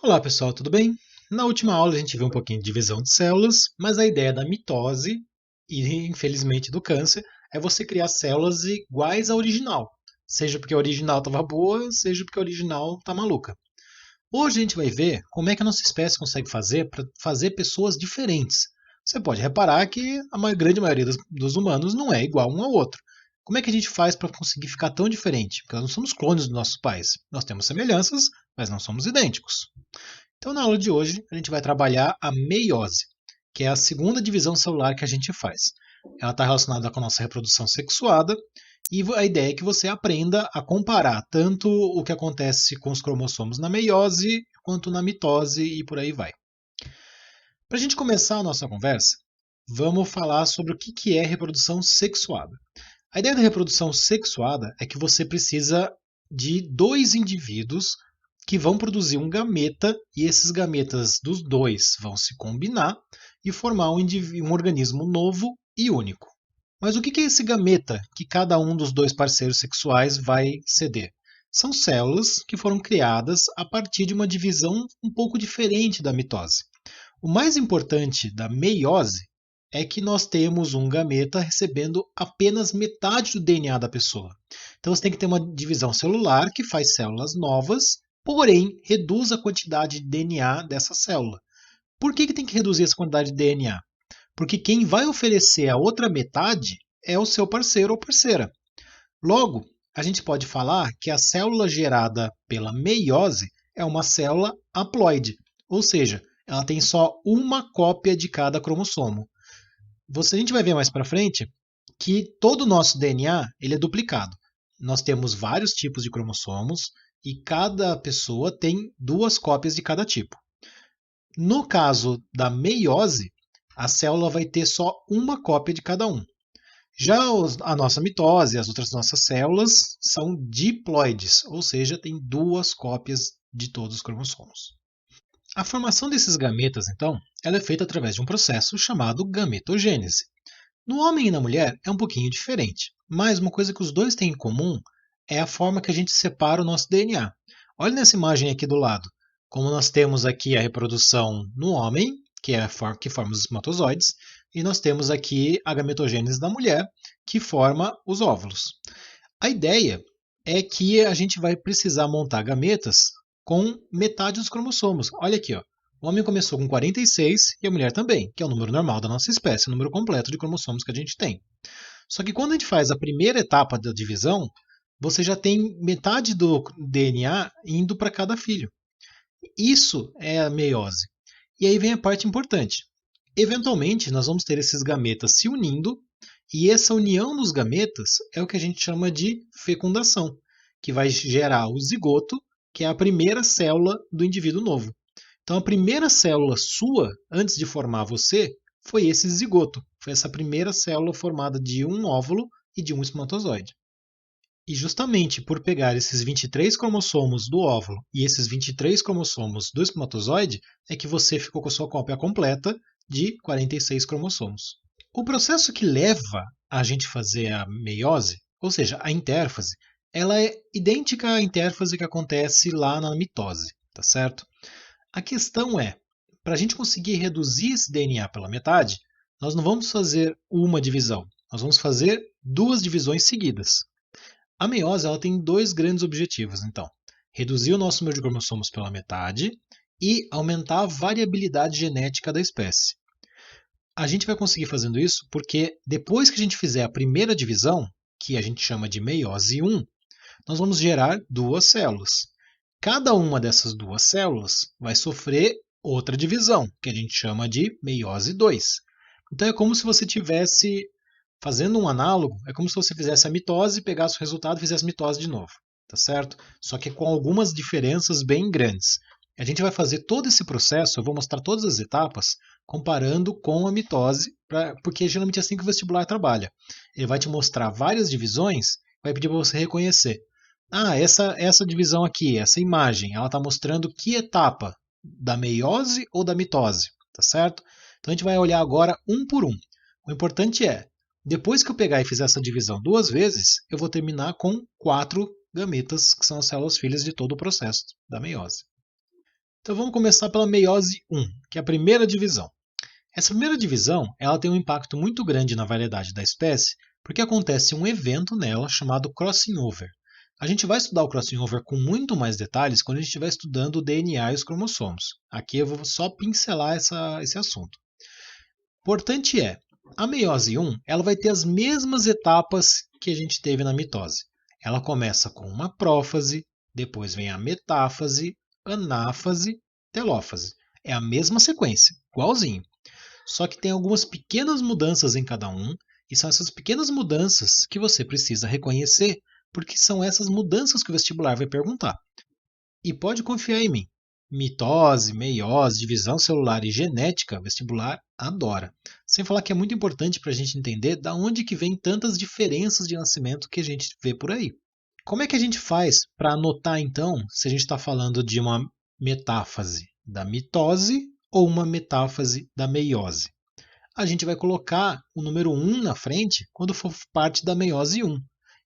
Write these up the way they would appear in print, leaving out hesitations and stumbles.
Olá pessoal, tudo bem? Na última aula a gente viu um pouquinho de divisão de células, mas a ideia da mitose e infelizmente do câncer é você criar células iguais à original, seja porque a original estava boa, seja porque a original está maluca. Hoje a gente vai ver como é que a nossa espécie consegue fazer para fazer pessoas diferentes. Você pode reparar que a grande maioria dos humanos não é igual um ao outro. Como é que a gente faz para conseguir ficar tão diferente? Porque nós não somos clones dos nossos pais. Nós temos semelhanças, mas não somos idênticos. Então, na aula de hoje, a gente vai trabalhar a meiose, que é a segunda divisão celular que a gente faz. Ela está relacionada com a nossa reprodução sexuada e a ideia é que você aprenda a comparar tanto o que acontece com os cromossomos na meiose quanto na mitose e por aí vai. Para a gente começar a nossa conversa, vamos falar sobre o que é reprodução sexuada. A ideia da reprodução sexuada é que você precisa de dois indivíduos que vão produzir um gameta e esses gametas dos dois vão se combinar e formar um organismo novo e único. Mas o que é esse gameta que cada um dos dois parceiros sexuais vai ceder? São células que foram criadas a partir de uma divisão um pouco diferente da mitose. O mais importante da meiose é que nós temos um gameta recebendo apenas metade do DNA da pessoa. Então você tem que ter uma divisão celular que faz células novas, porém reduz a quantidade de DNA dessa célula. Por que tem que reduzir essa quantidade de DNA? Porque quem vai oferecer a outra metade é o seu parceiro ou parceira. Logo, a gente pode falar que a célula gerada pela meiose é uma célula haploide, ou seja, ela tem só uma cópia de cada cromossomo. A gente vai ver mais para frente que todo o nosso DNA ele é duplicado. Nós temos vários tipos de cromossomos e cada pessoa tem duas cópias de cada tipo. No caso da meiose, a célula vai ter só uma cópia de cada um. Já a nossa mitose, as outras nossas células, são diploides, ou seja, tem duas cópias de todos os cromossomos. A formação desses gametas, então, ela é feita através de um processo chamado gametogênese. No homem e na mulher é um pouquinho diferente, mas uma coisa que os dois têm em comum é a forma que a gente separa o nosso DNA. Olha nessa imagem aqui do lado, como nós temos aqui a reprodução no homem, que é a forma que forma os espermatozoides, e nós temos aqui a gametogênese da mulher, que forma os óvulos. A ideia é que a gente vai precisar montar gametas com metade dos cromossomos. Olha aqui, ó. O homem começou com 46 e a mulher também, que é o número normal da nossa espécie, o número completo de cromossomos que a gente tem. Só que quando a gente faz a primeira etapa da divisão, você já tem metade do DNA indo para cada filho. Isso é a meiose. E aí vem a parte importante. Eventualmente, nós vamos ter esses gametas se unindo, e essa união dos gametas é o que a gente chama de fecundação, que vai gerar o zigoto, que é a primeira célula do indivíduo novo. Então, a primeira célula sua, antes de formar você, foi esse zigoto. Foi essa primeira célula formada de um óvulo e de um espermatozoide. E justamente por pegar esses 23 cromossomos do óvulo e esses 23 cromossomos do espermatozoide, é que você ficou com a sua cópia completa de 46 cromossomos. O processo que leva a gente fazer a meiose, ou seja, a intérfase, ela é idêntica à intérfase que acontece lá na mitose, tá certo? A questão é, para a gente conseguir reduzir esse DNA pela metade, nós não vamos fazer uma divisão, nós vamos fazer duas divisões seguidas. A meiose ela tem dois grandes objetivos, então: reduzir o nosso número de cromossomos pela metade e aumentar a variabilidade genética da espécie. A gente vai conseguir fazendo isso porque depois que a gente fizer a primeira divisão, que a gente chama de meiose 1, nós vamos gerar duas células. Cada uma dessas duas células vai sofrer outra divisão, que a gente chama de meiose 2. Então é como se você tivesse fazendo um análogo, é como se você fizesse a mitose, pegasse o resultado e fizesse mitose de novo, tá certo? Só que com algumas diferenças bem grandes. A gente vai fazer todo esse processo, eu vou mostrar todas as etapas, comparando com a mitose, porque geralmente é assim que o vestibular trabalha. Ele vai te mostrar várias divisões, vai pedir para você reconhecer. Ah, essa divisão aqui, essa imagem, ela está mostrando que etapa da meiose ou da mitose, tá certo? Então a gente vai olhar agora um por um. O importante é, depois que eu pegar e fizer essa divisão duas vezes, eu vou terminar com 4 gametas, que são as células filhas de todo o processo da meiose. Então vamos começar pela meiose 1, que é a primeira divisão. Essa primeira divisão ela tem um impacto muito grande na variedade da espécie, porque acontece um evento nela chamado crossing over. A gente vai estudar o crossing over com muito mais detalhes quando a gente estiver estudando o DNA e os cromossomos. Aqui eu vou só pincelar esse assunto. Importante é, a meiose 1 ela vai ter as mesmas etapas que a gente teve na mitose. Ela começa com uma prófase, depois vem a metáfase, anáfase, telófase. É a mesma sequência, igualzinho. Só que tem algumas pequenas mudanças em cada um, e são essas pequenas mudanças que você precisa reconhecer, porque são essas mudanças que o vestibular vai perguntar. E pode confiar em mim. Mitose, meiose, divisão celular e genética, vestibular adora. Sem falar que é muito importante para a gente entender da onde que vem tantas diferenças de nascimento que a gente vê por aí. Como é que a gente faz para anotar, então, se a gente está falando de uma metáfase da mitose ou uma metáfase da meiose? A gente vai colocar o número 1 na frente quando for parte da meiose 1.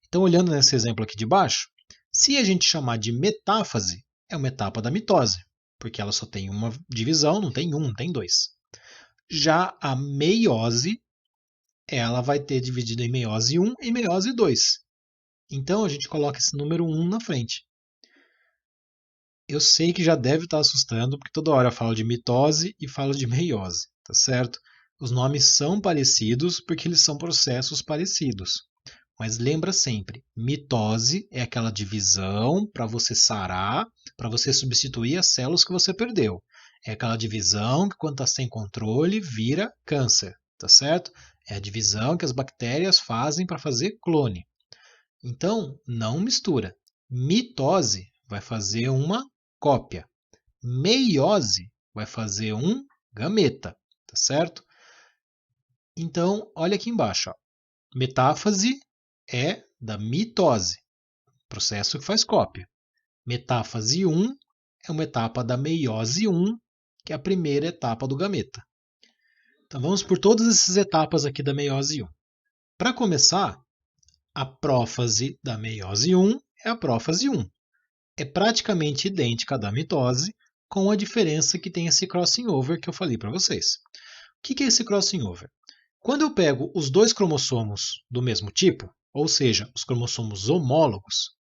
Então, olhando nesse exemplo aqui de baixo, se a gente chamar de metáfase, é uma etapa da mitose, porque ela só tem uma divisão, não tem um, não tem dois. Já a meiose, ela vai ter dividido em meiose 1 e meiose 2. Então, a gente coloca esse número 1 na frente. Eu sei que já deve estar assustando, porque toda hora eu falo de mitose e falo de meiose, tá certo? Os nomes são parecidos porque eles são processos parecidos. Mas lembra sempre, mitose é aquela divisão para você sarar, para você substituir as células que você perdeu. É aquela divisão que quando está sem controle vira câncer, tá certo? É a divisão que as bactérias fazem para fazer clone. Então, não mistura. Mitose vai fazer uma cópia. Meiose vai fazer um gameta, tá certo? Então, olha aqui embaixo, ó. Metáfase é da mitose, processo que faz cópia. Metáfase 1 é uma etapa da meiose 1, que é a primeira etapa do gameta. Então vamos por todas essas etapas aqui da meiose 1. Para começar, a prófase da meiose 1 é a prófase 1. É praticamente idêntica à da mitose, com a diferença que tem esse crossing over que eu falei para vocês. O que é esse crossing over? Quando eu pego os dois cromossomos do mesmo tipo, ou seja, os cromossomos homólogos,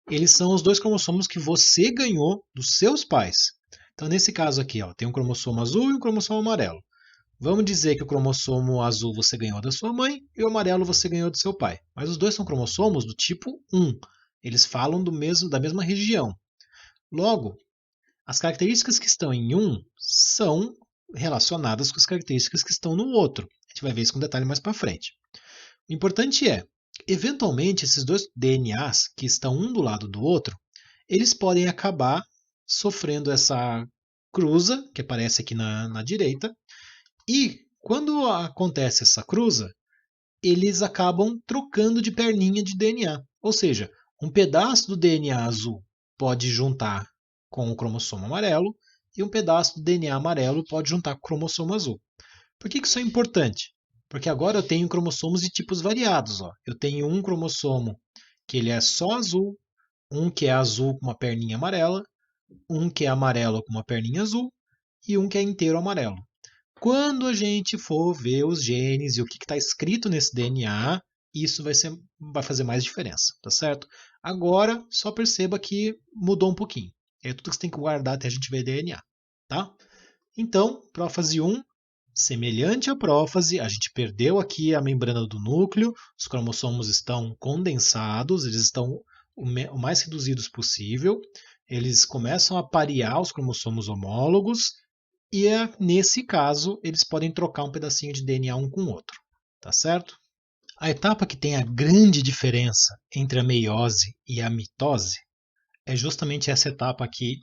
eles são os dois cromossomos que você ganhou dos seus pais. Então, nesse caso aqui, ó, tem um cromossomo azul e um cromossomo amarelo. Vamos dizer que o cromossomo azul você ganhou da sua mãe e o amarelo você ganhou do seu pai. Mas os dois são cromossomos do tipo 1. Eles falam da mesma região. Logo, as características que estão em um são relacionadas com as características que estão no outro. A gente vai ver isso com detalhe mais para frente. O importante é, eventualmente, esses dois DNAs que estão um do lado do outro, eles podem acabar sofrendo essa cruza, que aparece aqui na direita, e quando acontece essa cruza, eles acabam trocando de perninha de DNA. Ou seja, um pedaço do DNA azul pode juntar com o cromossomo amarelo e um pedaço do DNA amarelo pode juntar com o cromossomo azul. Por que isso é importante? Porque agora eu tenho cromossomos de tipos variados. Ó. Eu tenho um cromossomo que ele é só azul, um que é azul com uma perninha amarela, um que é amarelo com uma perninha azul e um que é inteiro amarelo. Quando a gente for ver os genes e o que está escrito nesse DNA, isso vai fazer mais diferença, tá certo? Agora, só perceba que mudou um pouquinho. É tudo que você tem que guardar até a gente ver DNA, tá? Então, prófase 1, semelhante à prófase, a gente perdeu aqui a membrana do núcleo, os cromossomos estão condensados, eles estão o mais reduzidos possível, eles começam a parear os cromossomos homólogos, e nesse caso, eles podem trocar um pedacinho de DNA um com o outro, tá certo? A etapa que tem a grande diferença entre a meiose e a mitose é justamente essa etapa aqui,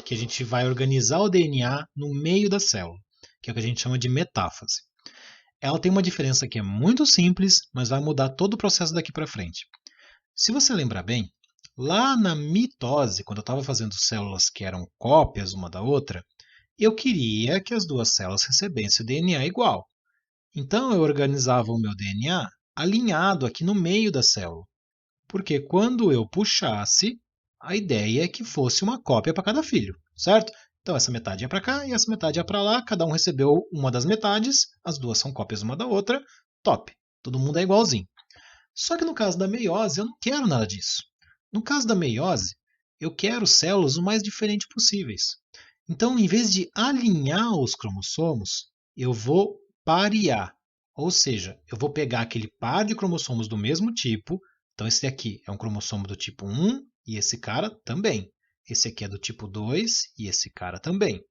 que a gente vai organizar o DNA no meio da célula, que é o que a gente chama de metáfase. Ela tem uma diferença que é muito simples, mas vai mudar todo o processo daqui para frente. Se você lembrar bem, lá na mitose, quando eu estava fazendo células que eram cópias uma da outra, eu queria que as duas células recebessem o DNA igual. Então eu organizava o meu DNA alinhado aqui no meio da célula. Porque quando eu puxasse, a ideia é que fosse uma cópia para cada filho, certo? Então essa metade ia para cá e essa metade ia para lá, cada um recebeu uma das metades, as duas são cópias uma da outra, top. Todo mundo é igualzinho. Só que no caso da meiose, eu não quero nada disso. No caso da meiose, eu quero células o mais diferente possíveis. Então, em vez de alinhar os cromossomos, eu vou parear. Ou seja, eu vou pegar aquele par de cromossomos do mesmo tipo. Então, esse aqui é um cromossomo do tipo 1 e esse cara também. Esse aqui é do tipo 2 e esse cara também.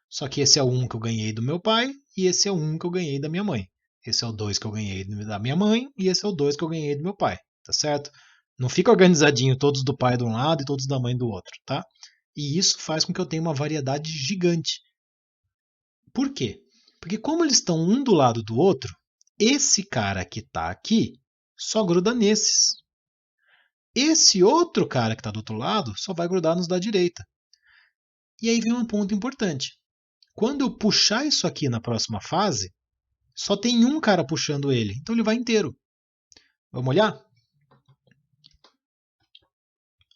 Só que esse é o 1 que eu ganhei do meu pai e esse é o 1 que eu ganhei da minha mãe. Esse é o 2 que eu ganhei da minha mãe e esse é o 2 que eu ganhei do meu pai, tá certo? Não fica organizadinho todos do pai de um lado e todos da mãe do outro, tá? E isso faz com que eu tenha uma variedade gigante. Por quê? Porque como eles estão um do lado do outro, esse cara que está aqui só gruda nesses. Esse outro cara que está do outro lado só vai grudar nos da direita. E aí vem um ponto importante. Quando eu puxar isso aqui na próxima fase, só tem um cara puxando ele, então ele vai inteiro. Vamos olhar?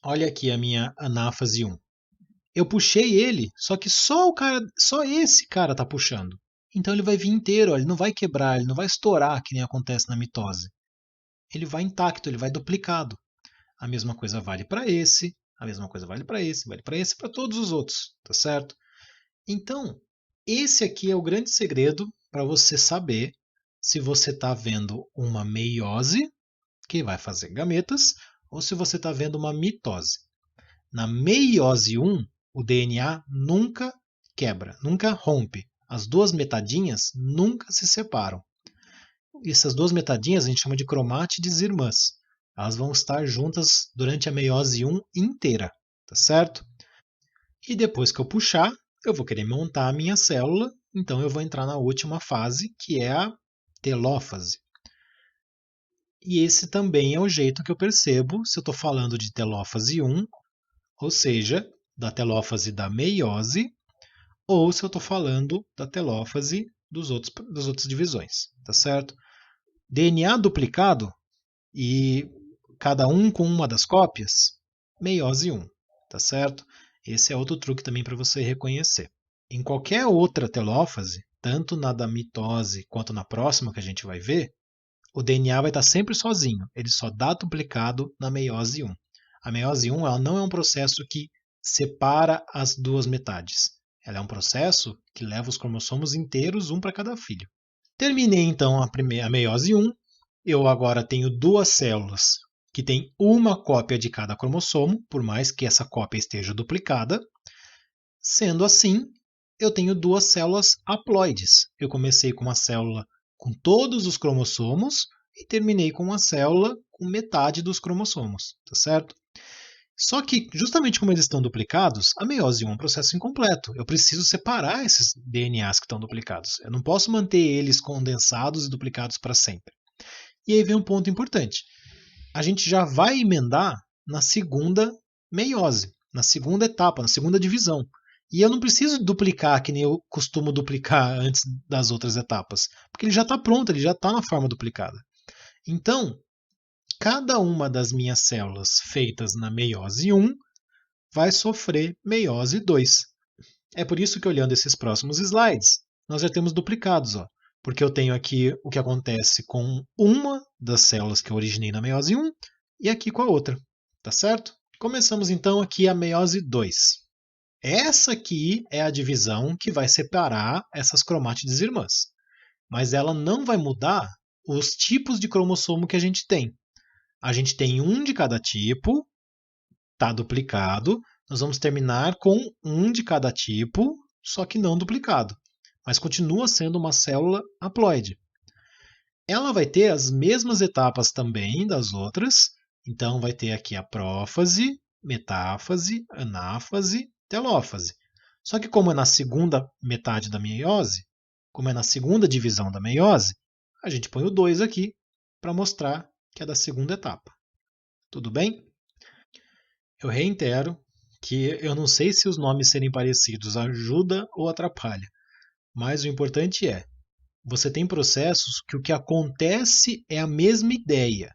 Olha aqui a minha anáfase 1. Eu puxei ele, só que só esse cara tá puxando. Então ele vai vir inteiro, ele não vai quebrar, ele não vai estourar que nem acontece na mitose. Ele vai intacto, ele vai duplicado. A mesma coisa vale para esse, a mesma coisa vale para esse, para todos os outros, tá certo? Então, esse aqui é o grande segredo para você saber se você está vendo uma meiose, que vai fazer gametas, ou se você está vendo uma mitose. Na meiose 1, o DNA nunca quebra, nunca rompe. As duas metadinhas nunca se separam. Essas duas metadinhas a gente chama de cromátides irmãs. Elas vão estar juntas durante a meiose 1 inteira, tá certo? E depois que eu puxar, eu vou querer montar a minha célula, então eu vou entrar na última fase, que é a telófase. E esse também é o jeito que eu percebo se eu estou falando de telófase 1, ou seja, da telófase da meiose, ou se eu estou falando da telófase das outras divisões, tá certo? DNA duplicado e cada um com uma das cópias, meiose 1, tá certo? Esse é outro truque também para você reconhecer. Em qualquer outra telófase, tanto na da mitose quanto na próxima que a gente vai ver, o DNA vai estar sempre sozinho, ele só dá duplicado na meiose 1. A meiose 1 ela não é um processo que separa as duas metades. Ela é um processo que leva os cromossomos inteiros, um para cada filho. Terminei então a meiose 1. Eu agora tenho duas células que têm uma cópia de cada cromossomo, por mais que essa cópia esteja duplicada. Sendo assim, eu tenho duas células haploides. Eu comecei com uma célula com todos os cromossomos e terminei com uma célula com metade dos cromossomos, tá certo? Só que, justamente como eles estão duplicados, a meiose 1 é um processo incompleto. Eu preciso separar esses DNAs que estão duplicados. Eu não posso manter eles condensados e duplicados para sempre. E aí vem um ponto importante. A gente já vai emendar na segunda meiose, na segunda etapa, na segunda divisão. E eu não preciso duplicar que nem eu costumo duplicar antes das outras etapas, porque ele já está pronto, ele já está na forma duplicada. Então, cada uma das minhas células feitas na meiose 1 vai sofrer meiose 2. É por isso que, olhando esses próximos slides, nós já temos duplicados, ó, porque eu tenho aqui o que acontece com uma das células que eu originei na meiose 1 e aqui com a outra, tá certo? Começamos então aqui a meiose 2. Essa aqui é a divisão que vai separar essas cromátides irmãs, mas ela não vai mudar os tipos de cromossomo que a gente tem. A gente tem um de cada tipo, está duplicado. Nós vamos terminar com um de cada tipo, só que não duplicado, mas continua sendo uma célula haploide. Ela vai ter as mesmas etapas também das outras, então vai ter aqui a prófase, metáfase, anáfase, telófase. Só que como é na segunda metade da meiose, como é na segunda divisão da meiose, a gente põe o 2 aqui para mostrar que é da segunda etapa. Tudo bem? Eu reitero que eu não sei se os nomes serem parecidos ajuda ou atrapalha, mas o importante é, você tem processos que o que acontece é a mesma ideia.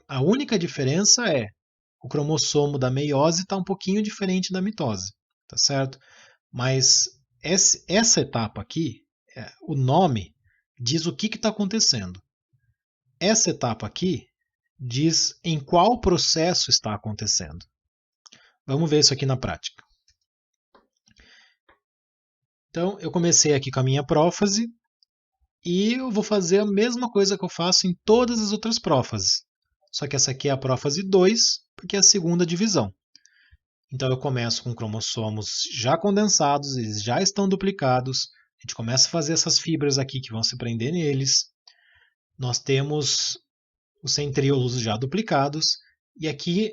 A única diferença é o cromossomo da meiose está um pouquinho diferente da mitose, tá certo? Mas essa etapa aqui, o nome, diz o que está acontecendo. Essa etapa aqui diz em qual processo está acontecendo. Vamos ver isso aqui na prática. Então, eu comecei aqui com a minha prófase e eu vou fazer a mesma coisa que eu faço em todas as outras prófases. Só que essa aqui é a prófase 2, porque é a segunda divisão. Então, eu começo com cromossomos já condensados, eles já estão duplicados. A gente começa a fazer essas fibras aqui que vão se prender neles. Nós temos os centríolos já duplicados. E aqui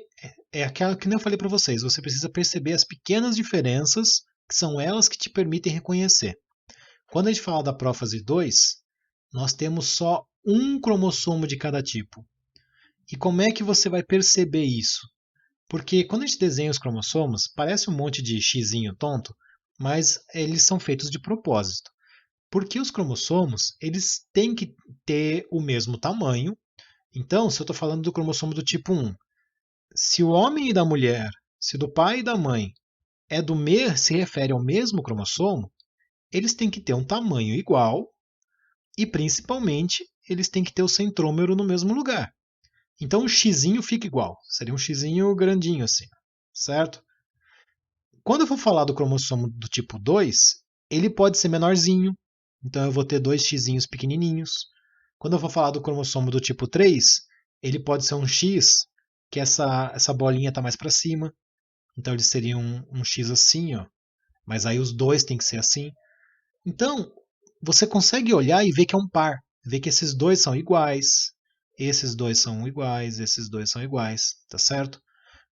é aquela que eu falei para vocês, você precisa perceber as pequenas diferenças, que são elas que te permitem reconhecer. Quando a gente fala da prófase 2, nós temos só um cromossomo de cada tipo. E como é que você vai perceber isso? Porque quando a gente desenha os cromossomos, parece um monte de xizinho tonto, mas eles são feitos de propósito. Porque os cromossomos, eles têm que ter o mesmo tamanho. Então, se eu estou falando do cromossomo do tipo 1, se o homem e da mulher, se do pai e da mãe se refere ao mesmo cromossomo, eles têm que ter um tamanho igual e, principalmente, eles têm que ter o centrômero no mesmo lugar. Então o xizinho fica igual, seria um xizinho grandinho assim, certo? Quando eu for falar do cromossomo do tipo 2, ele pode ser menorzinho, então eu vou ter dois xizinhos pequenininhos. Quando eu for falar do cromossomo do tipo 3, ele pode ser um X, que essa bolinha está mais para cima, então ele seria um X assim, ó. Mas aí os dois tem que ser assim. Então, você consegue olhar e ver que é um par, ver que esses dois são iguais, esses dois são iguais, esses dois são iguais, tá certo?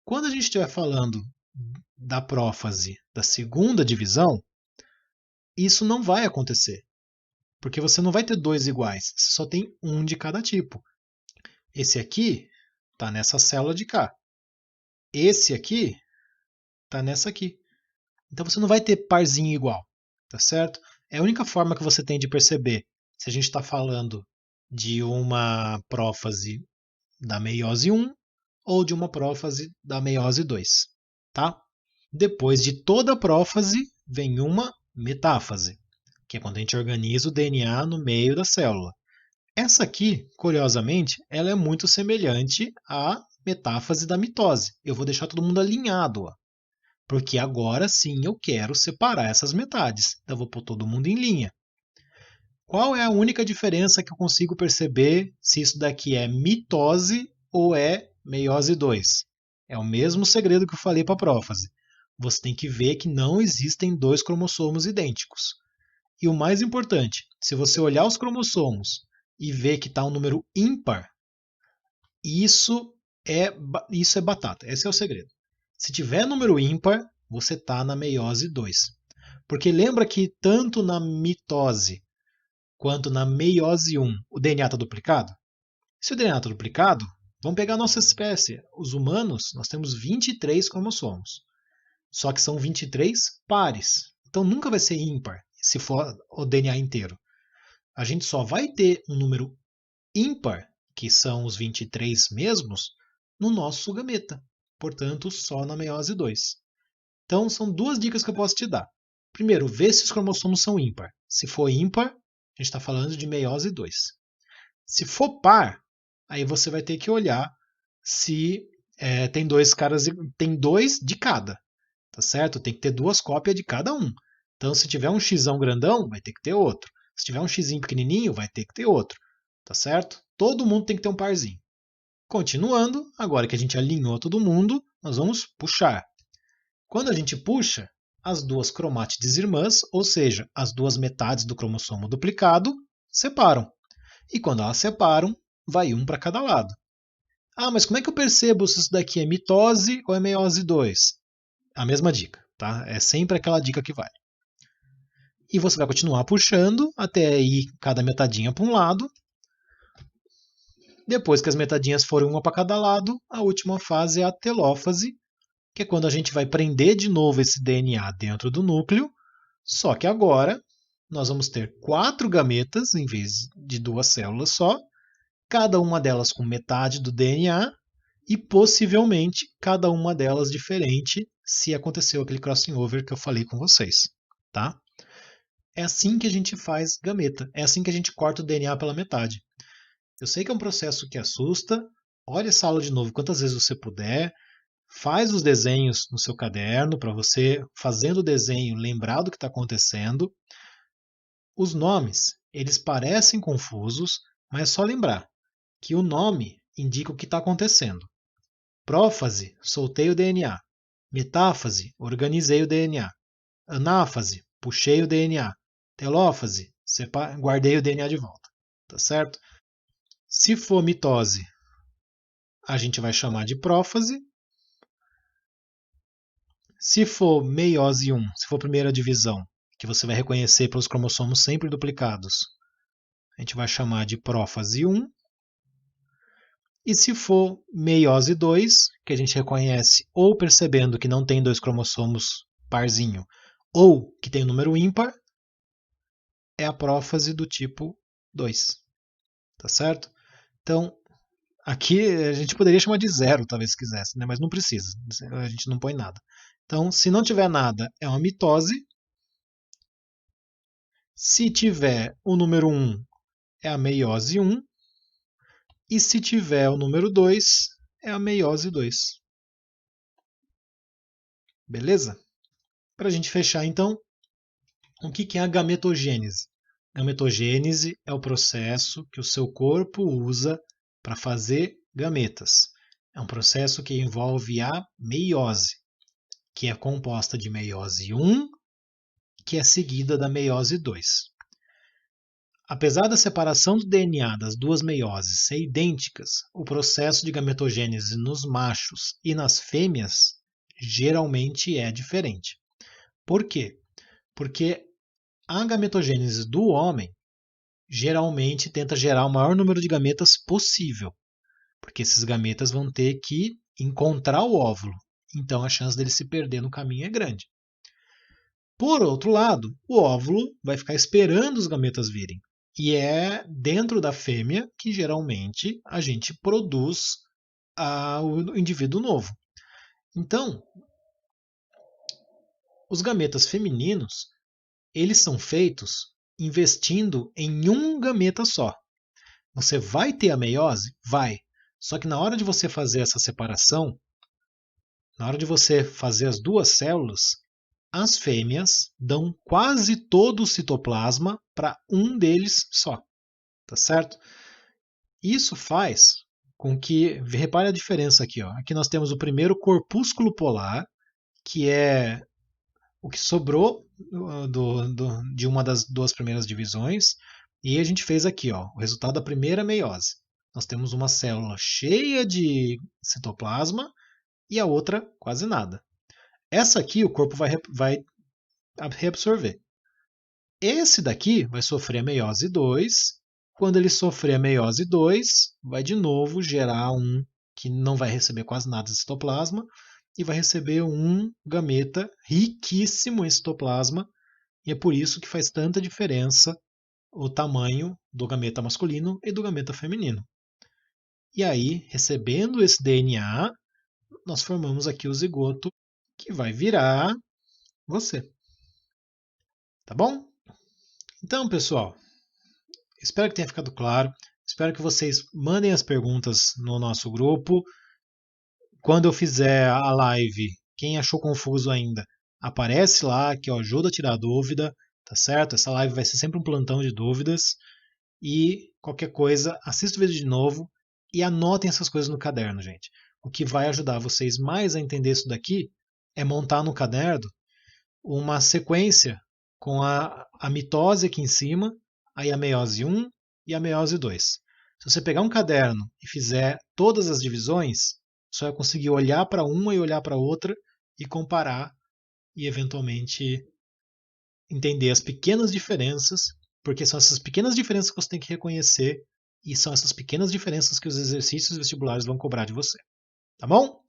Quando a gente estiver falando da prófase da segunda divisão, isso não vai acontecer, porque você não vai ter dois iguais, você só tem um de cada tipo. Esse aqui está nessa célula de cá. Esse aqui está nessa aqui. Então você não vai ter parzinho igual, tá certo? É a única forma que você tem de perceber se a gente está falando de uma prófase da meiose 1 ou de uma prófase da meiose 2, tá? Depois de toda a prófase vem uma metáfase, que é quando a gente organiza o DNA no meio da célula. Essa aqui, curiosamente, ela é muito semelhante à metáfase da mitose. Eu vou deixar todo mundo alinhado, ó, porque agora sim eu quero separar essas metades. Então eu vou pôr todo mundo em linha. Qual é a única diferença que eu consigo perceber se isso daqui é mitose ou é meiose 2? É o mesmo segredo que eu falei para a prófase. Você tem que ver que não existem dois cromossomos idênticos. E o mais importante, se você olhar os cromossomos e ver que está um número ímpar, isso é batata. Esse é o segredo. Se tiver número ímpar, você está na meiose 2. Porque lembra que tanto na mitose quanto na meiose 1 o DNA está duplicado? Se o DNA está duplicado, vamos pegar a nossa espécie. Os humanos, nós temos 23 cromossomos. Só que são 23 pares. Então nunca vai ser ímpar se for o DNA inteiro. A gente só vai ter um número ímpar, que são os 23 mesmos, no nosso gameta. Portanto, só na meiose 2. Então são duas dicas que eu posso te dar. Primeiro, vê se os cromossomos são ímpar. Se for ímpar, a gente está falando de meiose 2. Se for par, aí você vai ter que olhar se tem dois de cada, tá certo? Tem que ter duas cópias de cada um. Então, se tiver um xão grandão, vai ter que ter outro. Se tiver um xinho pequenininho, vai ter que ter outro, tá certo? Todo mundo tem que ter um parzinho. Continuando, agora que a gente alinhou todo mundo, nós vamos puxar. Quando a gente puxa, as duas cromátides irmãs, ou seja, as duas metades do cromossomo duplicado, separam. E quando elas separam, vai um para cada lado. Ah, mas como é que eu percebo se isso daqui é mitose ou é meiose 2? A mesma dica, tá? É sempre aquela dica que vale. E você vai continuar puxando até ir cada metadinha para um lado. Depois que as metadinhas forem uma para cada lado, a última fase é a telófase, que é quando a gente vai prender de novo esse DNA dentro do núcleo, só que agora nós vamos ter 4 gametas em vez de 2 células só, cada uma delas com metade do DNA, e possivelmente cada uma delas diferente se aconteceu aquele crossing over que eu falei com vocês, tá? É assim que a gente faz gameta, é assim que a gente corta o DNA pela metade. Eu sei que é um processo que assusta, olha essa aula de novo quantas vezes você puder, faz os desenhos no seu caderno para você, fazendo o desenho, lembrar do que está acontecendo. Os nomes, eles parecem confusos, mas é só lembrar que o nome indica o que está acontecendo. Prófase, soltei o DNA. Metáfase, organizei o DNA. Anáfase, puxei o DNA. Telófase, guardei o DNA de volta. Tá certo? Se for mitose, a gente vai chamar de prófase. Se for meiose 1, se for primeira divisão, que você vai reconhecer pelos cromossomos sempre duplicados, a gente vai chamar de prófase 1. E se for meiose 2, que a gente reconhece ou percebendo que não tem dois cromossomos parzinho, ou que tem um número ímpar, é a prófase do tipo 2. Tá certo? Então, aqui a gente poderia chamar de 0, talvez se quisesse, né? Mas não precisa. A gente não põe nada. Então, se não tiver nada, é uma mitose. Se tiver o número 1, é a meiose 1. E se tiver o número 2, é a meiose 2. Beleza? Para a gente fechar, então, o que é a gametogênese? Gametogênese é o processo que o seu corpo usa para fazer gametas. É um processo que envolve a meiose, que é composta de meiose 1, que é seguida da meiose 2. Apesar da separação do DNA das duas meioses ser idênticas, o processo de gametogênese nos machos e nas fêmeas geralmente é diferente. Por quê? Porque a gametogênese do homem geralmente tenta gerar o maior número de gametas possível, porque esses gametas vão ter que encontrar o óvulo, então a chance dele se perder no caminho é grande. Por outro lado, o óvulo vai ficar esperando os gametas virem, e é dentro da fêmea que geralmente a gente produz o indivíduo novo. Então, os gametas femininos, eles são feitos investindo em um gameta só. Você vai ter a meiose? Vai. Só que na hora de você fazer essa separação, na hora de você fazer as duas células, as fêmeas dão quase todo o citoplasma para um deles só. Tá certo? Isso faz com que, repare a diferença aqui, ó. Aqui nós temos o primeiro corpúsculo polar, que é o que sobrou de uma das duas primeiras divisões, e a gente fez aqui, ó, o resultado da primeira meiose. Nós temos uma célula cheia de citoplasma e a outra quase nada. Essa aqui o corpo vai reabsorver. Esse daqui vai sofrer a meiose 2. Quando ele sofrer a meiose 2, vai de novo gerar um que não vai receber quase nada de citoplasma e vai receber um gameta riquíssimo em citoplasma, e é por isso que faz tanta diferença o tamanho do gameta masculino e do gameta feminino. E aí, recebendo esse DNA, nós formamos aqui o zigoto que vai virar você. Tá bom? Então, pessoal, espero que tenha ficado claro. Espero que vocês mandem as perguntas no nosso grupo. Quando eu fizer a live, quem achou confuso ainda, aparece lá que eu ajudo a tirar a dúvida, tá certo? Essa live vai ser sempre um plantão de dúvidas. E qualquer coisa, assista o vídeo de novo e anotem essas coisas no caderno, gente. O que vai ajudar vocês mais a entender isso daqui é montar no caderno uma sequência com a mitose aqui em cima, aí a meiose 1 e a meiose 2. Se você pegar um caderno e fizer todas as divisões, você vai conseguir olhar para uma e olhar para outra e comparar e eventualmente entender as pequenas diferenças, porque são essas pequenas diferenças que você tem que reconhecer e são essas pequenas diferenças que os exercícios vestibulares vão cobrar de você. Tá bom?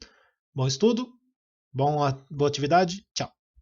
Bom estudo, boa atividade, tchau!